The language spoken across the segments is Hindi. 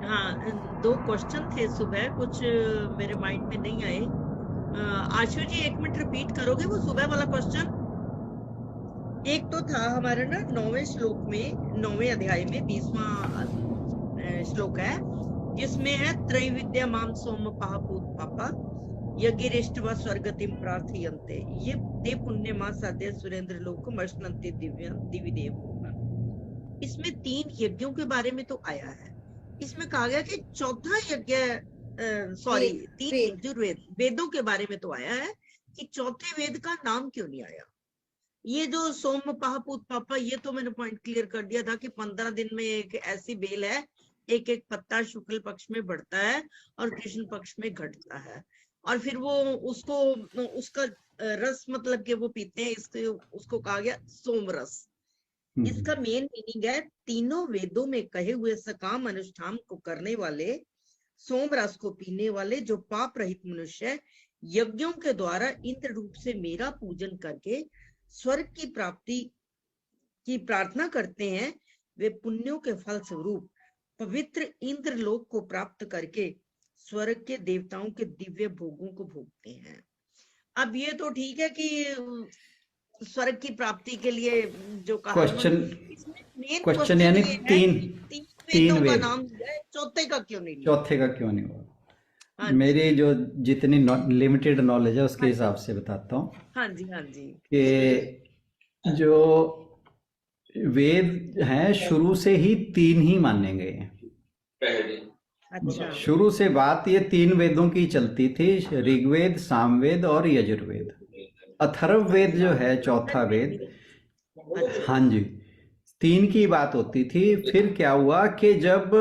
हाँ, दो क्वेश्चन थे सुबह, कुछ मेरे माइंड में नहीं आए। आशु जी, एक मिनट रिपीट करोगे वो सुबह वाला क्वेश्चन? एक तो था हमारा ना 9वें श्लोक में, 9वें अध्याय में 20वां श्लोक है, जिसमें है त्रैविद्या माम सोम पापूत पापा यज्ञिरेष्ट व स्वर्गतिम प्रार्थयन्ते ये ते पुण्य मां साध्य सुरेंद्र लोक मर्शनन्ते दिव्य दिव्य देव। इसमें 3 यज्ञों के बारे में तो आया है। इसमें कहा गया कि चौथा यज्ञ, सॉरी, 3 यजुर्वेद वेदों के बारे में तो आया है कि चौथे वेद का नाम क्यों नहीं आया। ये जो सोम पापूत पापा, ये तो मैंने पॉइंट क्लियर कर दिया था कि 15 दिन में एक ऐसी बेल है, एक एक पत्ता शुक्ल पक्ष में बढ़ता है और कृष्ण पक्ष में घटता है, और फिर वो उसको उसका रस मतलब कि वो पीते हैं, इसके उसको कहा गया सोम रस। इसका मेन मीनिंग है तीनों वेदों में कहे हुए सकाम अनुष्ठान को करने वाले, सोम रस को पीने वाले जो पाप रहित मनुष्य यज्ञों के द्वारा इंद्र रूप से मेरा पूजन करके स्वर्ग की प्राप्ति की प्रार्थना करते हैं, वे पुण्यों के फल स्वरूप पवित्र इंद्र लोक को प्राप्त करके स्वर्ग के देवताओं के दिव्य भोगों को भोगते हैं। अब ये तो ठीक है कि स्वर्ग की प्राप्ति के लिए जो कहा, क्वेश्चन यानी तीन वेदों का वेद, नाम दिया है, चौथे का क्यों नहीं? चौथे का क्यों नहीं हुआ? मेरी जो जितनी लिमिटेड नॉलेज है उसके हिसाब से बताता हूँ। हाँ जी, हाँ जी। कि जो वेद हैं शुरू से ही 3 ही माने गए हैं। अच्छा। शुरू से बात ये 3 वेदों की चलती थी, ऋग्वेद, सामवेद और यजुर्वेद। अथर्ववेद जो है चौथा वेद, हाँ जी, 3 की बात होती थी। फिर क्या हुआ कि जब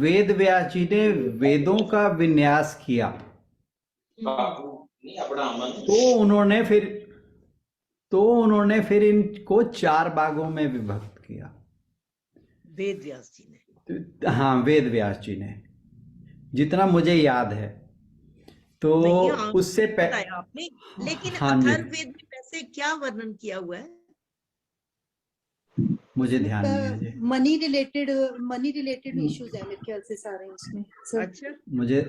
वेद व्यास जी ने वेदों का विन्यास किया तो उन्होंने फिर इनको 4 भागों में विभक्त किया। वेद व्यास जी ने? हाँ, वेद व्यास जी ने, जितना मुझे याद है। तो उससे बताया आपने, लेकिन अथर्ववेद में वैसे क्या वर्णन किया हुआ है? मुझे ध्यान नहीं है जी। मनी रिलेटेड इश्यूज है मेरे ख्याल से सारे इसमें। अच्छा, मुझे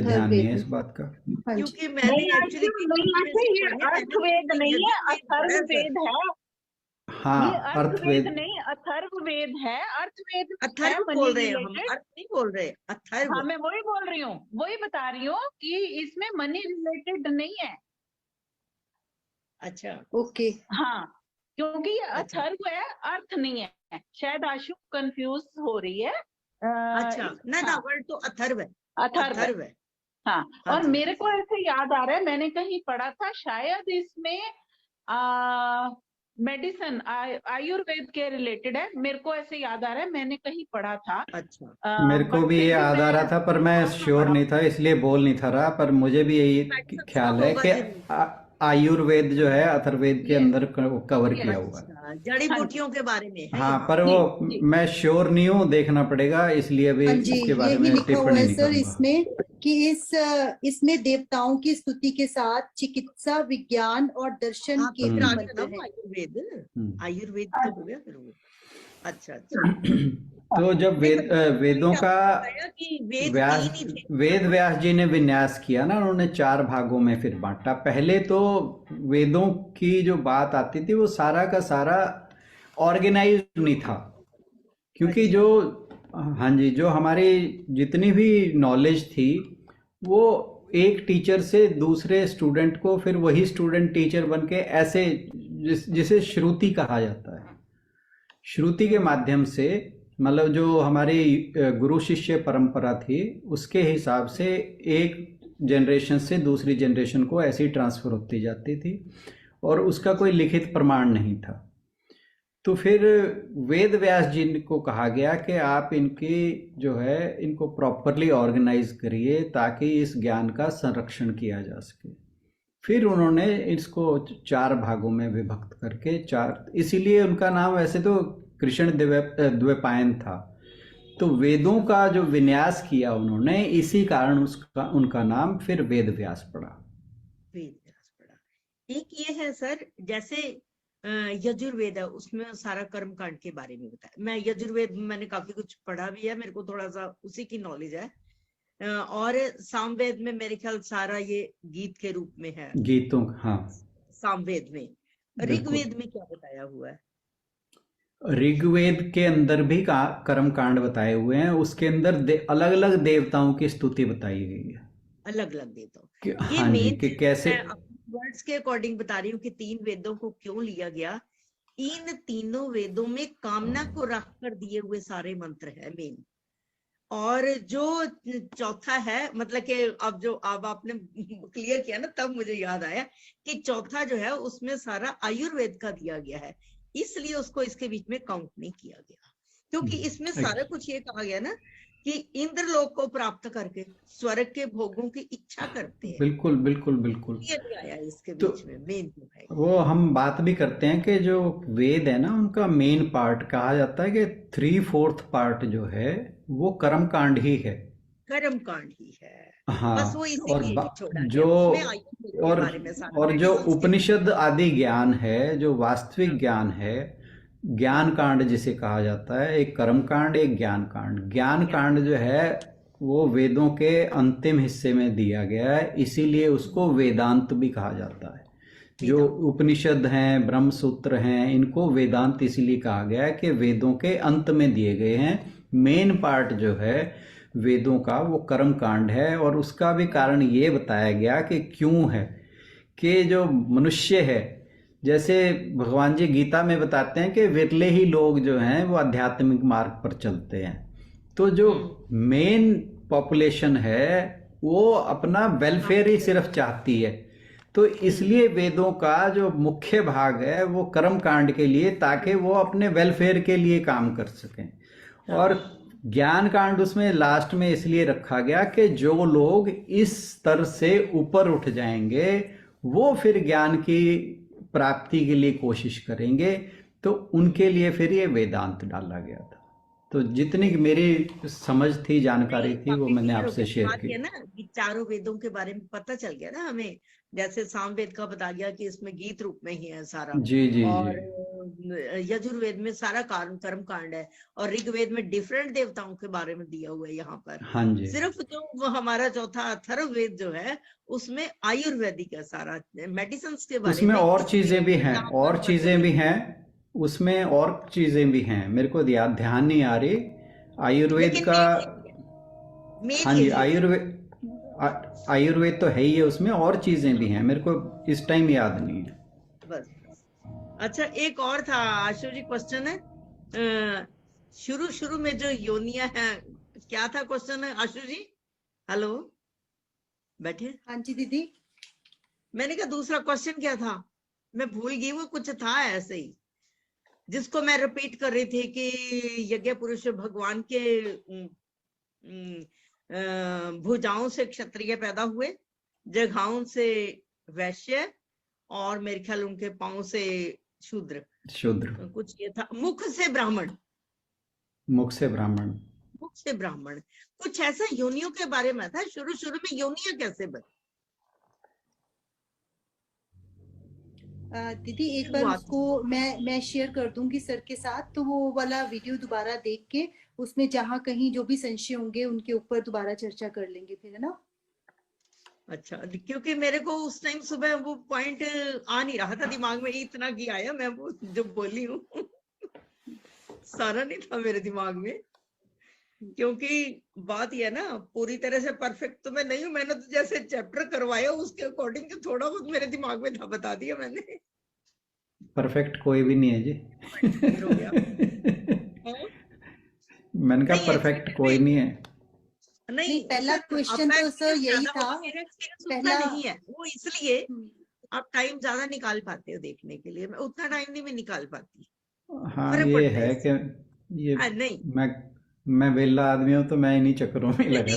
ध्यान नहीं है इस बात का, क्योंकि मैंने एक्चुअली अर्थवेद नहीं है, अथर्ववेद है। हाँ, अर्थवेद नहीं, अथर्ववेद है। अर्थवेद अथर्व बोल रहे हैं हम, अर्थ नहीं बोल रहे, अथर्व। हाँ, मैं वही बोल रही हूँ, वही बता रही हूँ कि इसमें मनी रिलेटेड नहीं है। अच्छा, ओके, हाँ, क्योंकि ये अथर्व है, अर्थ नहीं है। शायद आशु कंफ्यूज हो रही है। अच्छा, ना वर्ड तो अथर्व है, अथर्व है। हाँ, और मेरे को ऐसे याद आ रहा है, मैंने कहीं पढ़ा था शायद इसमें मेडिसिन आयुर्वेद के रिलेटेड है, मेरे को ऐसे याद आ रहा है, मैंने कहीं पढ़ा था। अच्छा, मेरे को भी ये याद आ रहा था, पर मैं श्योर नहीं था इसलिए बोल नहीं था रहा, पर मुझे भी यही ख्याल है कि आयुर्वेद जो है अथर्ववेद के अंदर कवर किया हुआ है, जड़ी बूटियों के बारे में है। हाँ, पर वो मैं श्योर नहीं हूँ, देखना पड़ेगा, इसलिए अभी इसके बारे में टिप्पणी नहीं करूंगा। इसमें कि इसमें देवताओं की स्तुति के साथ चिकित्सा, विज्ञान और दर्शन के आयुर्वेद तो हो गया फिर वो। अच्छा। तो जब वेदों का वेद व्यास जी ने विन्यास किया ना, उन्होंने 4 भागों में फिर बांटा। पहले तो वेदों की जो बात आती थी वो सारा का सारा ऑर्गेनाइज्ड नहीं था, क्योंकि जो हाँ जी, जो हमारी जितनी भी नॉलेज थी वो एक टीचर से दूसरे स्टूडेंट को, फिर वही स्टूडेंट टीचर बन के ऐसे, जिसे श्रुति कहा जाता है, श्रुति के माध्यम से, मतलब जो हमारी गुरु शिष्य परंपरा थी उसके हिसाब से एक जनरेशन से दूसरी जनरेशन को ऐसे ही ट्रांसफर होती जाती थी, और उसका कोई लिखित प्रमाण नहीं था। तो फिर वेद व्यास जी को कहा गया कि आप इनकी जो है इनको प्रॉपरली ऑर्गेनाइज करिए ताकि इस ज्ञान का संरक्षण किया जा सके। फिर उन्होंने इसको 4 भागों में विभक्त करके 4, इसीलिए उनका नाम वैसे तो कृष्ण द्वैपायन था। तो वेदों का जो विन्यास किया उन्होंने, इसी कारण उनका नाम फिर वेद व्यास पड़ा। वेद व्यास पड़ा। एक ये है सर, जैसे यजुर्वेद है, उसमें सारा कर्म कांड के बारे में बताया। मैं यजुर्वेद मैंने काफी कुछ पढ़ा भी है, मेरे को थोड़ा सा उसी की नॉलेज है। और सामवेद में मेरे ख्याल सारा ये गीत के रूप में है। गीतों, हाँ सामवेद में। बिल्कुल। ऋग्वेद में क्या बताया हुआ है? ऋग्वेद के अंदर भी कर्म कांड बताए हुए हैं, उसके अंदर अलग अलग देवताओं की स्तुति बताई गई है। अलग अलग देता हूँ कि ये हाँ जी, मेन कि कैसे मैं अपने वर्ड्स के अकॉर्डिंग बता रही हूँ कि 3 वेदों को क्यों लिया गया। इन तीनों वेदों में कामना को रख कर दिए हुए सारे मंत्र है मेन। और जो चौथा है, मतलब कि अब आपने क्लियर किया ना, तब मुझे याद आया कि चौथा जो है उसमें सारा आयुर्वेद का दिया गया है, इसलिए उसको इसके बीच में काउंट नहीं किया गया। क्योंकि इसमें सारा कुछ ये कहा गया ना कि इंद्रलोक को प्राप्त करके स्वर्ग के भोगों की इच्छा करते हैं। बिल्कुल बिल्कुल बिल्कुल। ये नहीं आया इसके तो बीच में मेन जो है। वो हम बात भी करते हैं कि जो वेद है ना, उनका मेन पार्ट कहा जाता है कि 3/4 पार्ट जो है वो कर्म कांड ही है। कर्म कांड ही है। हाँ, बस वो और इसीलिए ही छोड़ा जो गया, उसमें आयुर्वेद के और बारे में सारा और जो medicines के उपनिषद आदि ज्ञान है, जो वास्तविक ज्ञान है, ज्ञान कांड जिसे कहा जाता है, एक कर्म कांड एक ज्ञान कांड। ज्ञान कांड जो है वो वेदों के अंतिम हिस्से में दिया गया है, इसीलिए उसको वेदांत भी कहा जाता है। जो उपनिषद हैं, ब्रह्म सूत्र हैं, इनको वेदांत इसीलिए कहा गया है कि वेदों के अंत में दिए गए हैं। मेन पार्ट जो है वेदों का वो कर्म कांड है, और उसका भी कारण ये बताया गया कि क्यों है कि जो मनुष्य है, जैसे भगवान जी गीता में बताते हैं कि विरले ही लोग जो हैं वो आध्यात्मिक मार्ग पर चलते हैं। तो जो मेन पॉपुलेशन है वो अपना वेलफेयर ही सिर्फ चाहती है, तो इसलिए वेदों का जो मुख्य भाग है वो कर्म कांड के लिए, ताकि वो अपने वेलफेयर के लिए काम कर सकें। और ज्ञान कांड उसमें लास्ट में इसलिए रखा गया कि जो लोग इस स्तर से ऊपर उठ जाएंगे वो फिर ज्ञान की प्राप्ति के लिए कोशिश करेंगे, तो उनके लिए फिर ये वेदांत डाला गया था। तो जितनी मेरी समझ थी, जानकारी थी, वो मैंने आपसे शेयर की। ना कि चारों वेदों के बारे में पता चल गया ना हमें। जैसे सामवेद का बता गया कि इसमें गीत रूप में ही है सारा, जी जी और जी। यजुर्वेद में सारा कर्म कांड है, और ऋग्वेद में डिफरेंट देवताओं के बारे में दिया हुआ है यहाँ पर। हाँ जी। सिर्फ जो वो हमारा चौथा अथर्ववेद जो है उसमें आयुर्वेदिक है सारा, मेडिसिन के बारे उसमें में। और चीजें भी हैं, और चीजें भी हैं उसमें, और चीजें भी हैं, मेरे को ध्यान नहीं आ रही। आयुर्वेद का, हाँ जी, आयुर्वेद तो है ही है, उसमें और चीजें भी हैं, मेरे को इस टाइम याद नहीं है। बस। अच्छा, एक और था आशु जी क्वेश्चन है, शुरू में जो योनिया है, क्या था क्वेश्चन है आशु जी? हेलो, बैठे? हाँ जी दीदी। मैंने कहा दूसरा क्वेश्चन क्या था, मैं भूल गई, वो कुछ था ऐसे ही जिसको मैं रिपीट कर रही थी कि यज्ञ पुरुष भगवान के भुजाओं से क्षत्रिय पैदा हुए, जघाओं से वैश्य, और मेरे ख्याल उनके पांव से शूद्र कुछ ये था, मुख से ब्राह्मण, मुख से ब्राह्मण, मुख से ब्राह्मण, कुछ ऐसा योनियों के बारे में था। शुरू में योनियां कैसे बनी? दीदी एक बार उसको मैं शेयर कर दूंगी सर के साथ, तो वो वाला वीडियो दोबारा देख के उसमें जहां कहीं जो भी संशय होंगे उनके ऊपर दोबारा चर्चा कर लेंगे फिर, है ना? अच्छा, क्योंकि मेरे को उस टाइम सुबह वो पॉइंट आ नहीं रहा था दिमाग में, इतना की आया मैं वो जो बोली हूँ सारा नहीं था मेरे दिमाग में, क्योंकि बात यह ना पूरी तरह से परफेक्ट तो मैं नहीं हूँ। मैंने तो जैसे चैप्टर करवाया उसके अकॉर्डिंग तो थोड़ा बहुत मेरे दिमाग में था, बता दिया मैंने। परफेक्ट कोई भी नहीं है जी। हो गया। मैंने कहा परफेक्ट कोई नहीं है। नहीं, पहला क्वेश्चन तो सर यही था, पहला नहीं है वो, इसलिए आप टाइम ज्यादा निकाल पाते हो देखने के लिए, मैं उतना टाइम नहीं मैं निकाल पाती। हाँ ये है कि ये नहीं, मैं वेला आदमी हूँ तो मैं इन्हीं चक्करों में लगा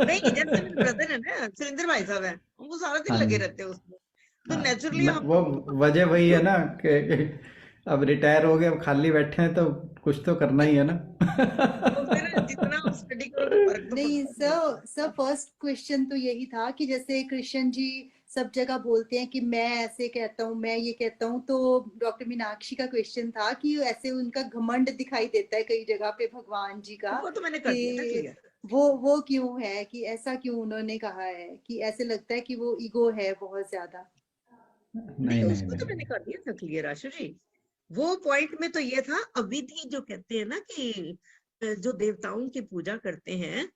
नहीं, जैसे मेरे ब्रदर है ना सुरेंद्र भाई साहब है, वो सारा दिन लगे रहते हैं उसमें, तो नेचुरली वो वजह वही है ना कि अब रिटायर हो गए, अब खाली बैठे हैं, तो कुछ तो करना ही है ना। जितना स्टडी करो नहीं सर फर्स्ट क्वेश्चन तो यही था कि जैसे कृष्ण जी सब जगह बोलते हैं कि मैं ऐसे कहता हूँ, मैं ये कहता हूँ। तो डॉक्टर मीनाक्षी का क्वेश्चन था कि ऐसे उनका घमंड दिखाई देता है कई जगह पे भगवान जी का, वो तो मैंने कर दिया था कि क्लियर। वो क्यों है, कि ऐसा क्यों उन्होंने कहा है, कि ऐसे लगता है कि वो ईगो है बहुत ज्यादा। नहीं, नहीं नहीं उसको तो मैंने नहीं कर दिया था क्लियर आशु जी। वो पॉइंट में तो ये था, अविधि जो कहते हैं ना कि जो देवताओं की पूजा करते हैं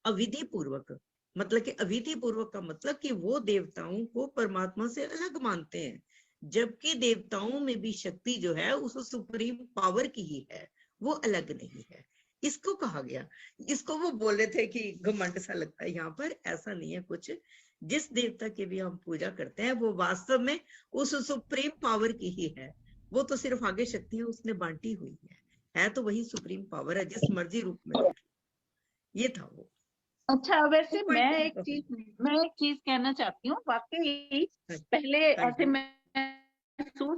अविधि पूर्वक, मतलब कि अविधि पूर्वक का मतलब कि वो देवताओं को परमात्मा से अलग मानते हैं, जबकि देवताओं में भी शक्ति जो है उस सुप्रीम पावर की ही है, वो अलग नहीं है। इसको कहा गया। इसको वो बोल रहे थे कि घमंड सा लगता है, यहाँ पर ऐसा नहीं है कुछ। जिस देवता की भी हम पूजा करते हैं वो वास्तव में उस सुप्रीम पावर की ही है। वो तो सिर्फ आगे शक्ति है उसने बांटी हुई है तो वही सुप्रीम पावर है, जिस मर्जी रूप में देख लो। ये था वो अच्छा, वैसे point मैं तो एक आपका चीज कहना चाहती हूँ। वाकई हाँ पहले हाँ ऐसे जी। महसूस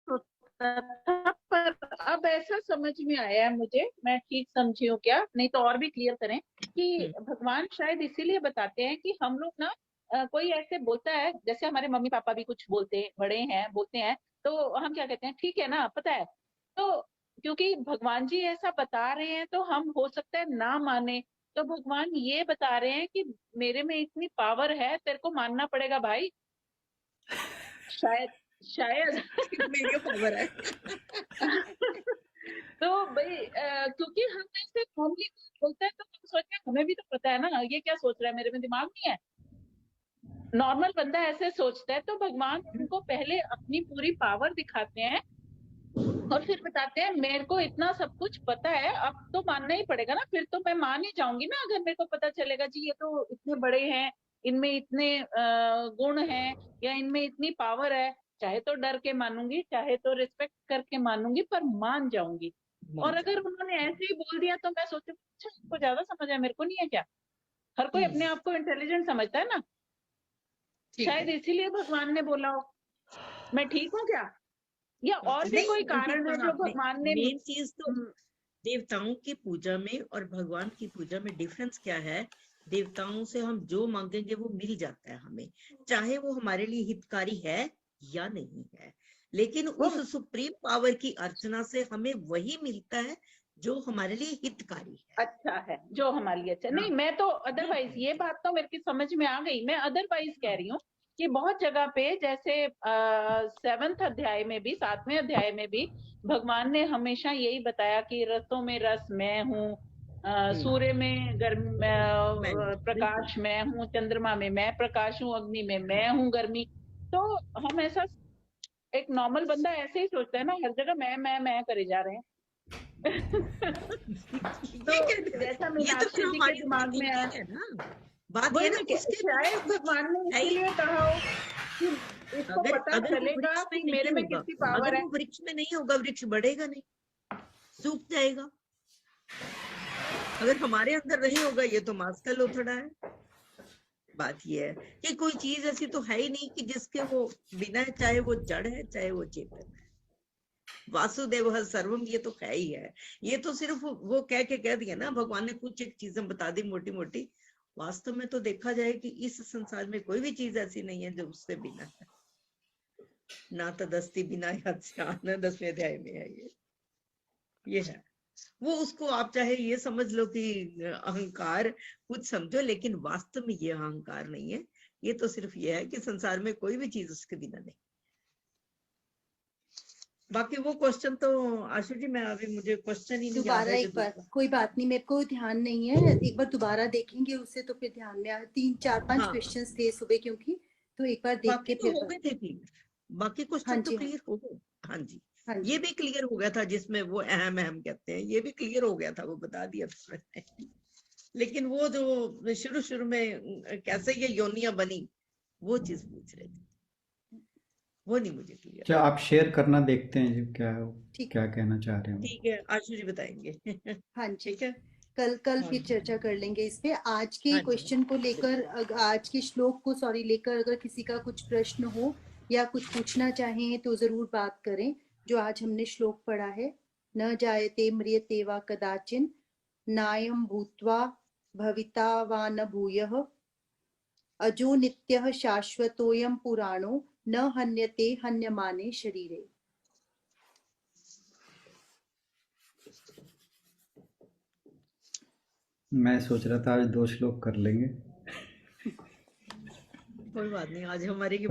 होता था, पर अब ऐसा समझ में आया है मुझे, मैं ठीक समझी हूँ क्या, नहीं तो और भी क्लियर करें, कि भगवान शायद इसीलिए बताते हैं कि हम लोग ना कोई ऐसे बोलता है, जैसे हमारे मम्मी पापा भी कुछ बोलते हैं, बड़े हैं बोलते हैं, तो हम क्या कहते हैं, ठीक है ना, पता है। तो क्योंकि भगवान जी ऐसा बता रहे हैं तो हम हो सकता है ना माने, तो भगवान ये बता रहे हैं कि मेरे में इतनी पावर है, तेरे को मानना पड़ेगा भाई। शायद शायद मेरी पावर है। तो भाई क्योंकि हम ऐसे नॉर्मली बोलते हैं तो हम सोचते हैं हमें भी तो पता है ना, ये क्या सोच रहा है, मेरे में दिमाग नहीं है। नॉर्मल बंदा ऐसे सोचता है, तो भगवान उनको पहले अपनी पूरी पावर दिखाते हैं और फिर बताते हैं मेरे को इतना सब कुछ पता है, अब तो मानना ही पड़ेगा ना, फिर तो मैं मान ही जाऊंगी ना, अगर मेरे को पता चलेगा जी ये तो इतने बड़े हैं, इनमें इतने गुण हैं, या इनमें इतनी पावर है, चाहे तो डर के मानूंगी, चाहे तो रिस्पेक्ट करके मानूंगी, पर मान जाऊंगी। और मान अगर जाओ। उन्होंने ऐसे ही बोल दिया तो मैं सोचूंगी अच्छा इनको ज्यादा समझ है, मेरे को नहीं है क्या। हर कोई अपने आप को इंटेलिजेंट समझता है ना, ठीक शायद है। इसीलिए भगवान ने बोला हो। मैं ठीक हूँ क्या, या और भी कोई नहीं ठीक कारण है कहा जो आपने। भगवान ने मेन चीज तो देवताओं की पूजा में और भगवान की पूजा में डिफरेंस क्या है। देवताओं से हम जो मांगेंगे वो मिल जाता है हमें, चाहे वो हमारे लिए हितकारी है या नहीं है। लेकिन वो उस सुप्रीम पावर की अर्चना से हमें वही मिलता है जो हमारे लिए हितकारी है। अच्छा है, जो हमारे लिए अच्छा हाँ नहीं, मैं तो ये अदरवाइज point ये है। बात तो मेरे की समझ में आ गई, मैं अदरवाइज कह हाँ रही हूँ कि बहुत जगह पे जैसे 7वें अध्याय में भी, 7वें अध्याय में भी भगवान ने हमेशा यही बताया कि रसों में रस मैं हूँ, सूर्य में गर्म मैं बिल्कुल। प्रकाश मैं हूँ, चंद्रमा में मैं प्रकाश हूँ, अग्नि में मैं हूँ गर्मी। तो हम ऐसा, एक नॉर्मल बंदा ऐसे ही सोचता है ना, हर जगह मैं करे जा रहे हैं। तो ये क्या, जैसा ये तो फिर मीनाक्षी जी के हमारी दिमाग में आया, थिंकिंग है ना। बात ये वही ना मैं उसके बिना शायद कोई चीज भगवान ने है ही इसीलिए नहीं। कहा हो कि इसको अगर पता अगर वो चलेगा वृक्ष में कि मेरे नहीं में होगा, कितनी पावर अगर है। वो वृक्ष में नहीं होगा वृक्ष बढ़ेगा नहीं, सूख जाएगा। अगर हमारे अंदर नहीं होगा ये तो मास का लोथड़ा है। बात ये है कि कोई चीज ऐसी तो है ही नहीं कि जिसके वो बिना है, चाहे वो जड़ है चाहे वो चेतन है। वासुदेव हर सर्वम, ये तो है ही है। ये तो सिर्फ वो कह के कह दिया ना भगवान ने, कुछ एक चीजें बता दी मोटी मोटी। वास्तव में तो देखा जाए कि इस संसार में कोई भी चीज ऐसी नहीं है जो उससे बिना है। ना तदस्ति बिना याद से आना 10वें अध्याय में है ये है। वो उसको आप चाहे ये समझ लो कि अहंकार कुछ समझो, लेकिन वास्तव में ये अहंकार नहीं है। ये तो सिर्फ ये है कि संसार में कोई भी चीज उसके बिना नहीं। बाकी वो क्वेश्चन तो आशु जी, मैं अभी मुझे क्वेश्चन ही नहीं याद दोबारा है जो एक बार, दूसरा। कोई बात नहीं, मेरे को ध्यान नहीं है, एक बार दोबारा देखेंगे उससे तो फिर ध्यान में आया। 3 4 5 हाँ क्वेश्चंस थे सुबह क्योंकि, तो एक बार देख बाकी के तो फिर हो गए थे क्लियर। बाकी हाँ क्वेश्चन तो जी, हाँ क्लियर हो गए। हाँ जी। हाँ ये जी। भी क्लियर हो गया था जिसमें वो अहम अहम कहते हैं, ये भी क्लियर हो गया था, वो बता दिया था मैंने। लेकिन वो जो शुरू शुरू में कैसे ये योनियां बनी, वो चीज पूछ रहे थे, वो नहीं मुझे क्लियर अच्छा था। आप शेयर करना, देखते हैं जी क्या ठीक क्या कहना चाह रहे हो। ठीक है आशु जी बताएंगे। हाँ जी। ठीक है। कल कल हाँ फिर जी चर्चा कर लेंगे इस पे। आज के हाँ जी हाँ क्वेश्चन को जी, लेकर, बिल्कुल। आज के श्लोक को सॉरी लेकर अगर किसी का कुछ प्रश्न हो या कुछ पूछना चाहें तो जरूर बात करें। जो आज हमने श्लोक पढ़ा है, न जायते म्रियते वा कदाचिन, नायं भूत्वा भविता वा न भूयः, अजो नित्यः शाश्वतोऽयं पुराणो न हन्यते हन्यमाने शरीरे। मैं सोच रहा था आज 2 श्लोक कर लेंगे, कोई बात नहीं, आज हमारी पर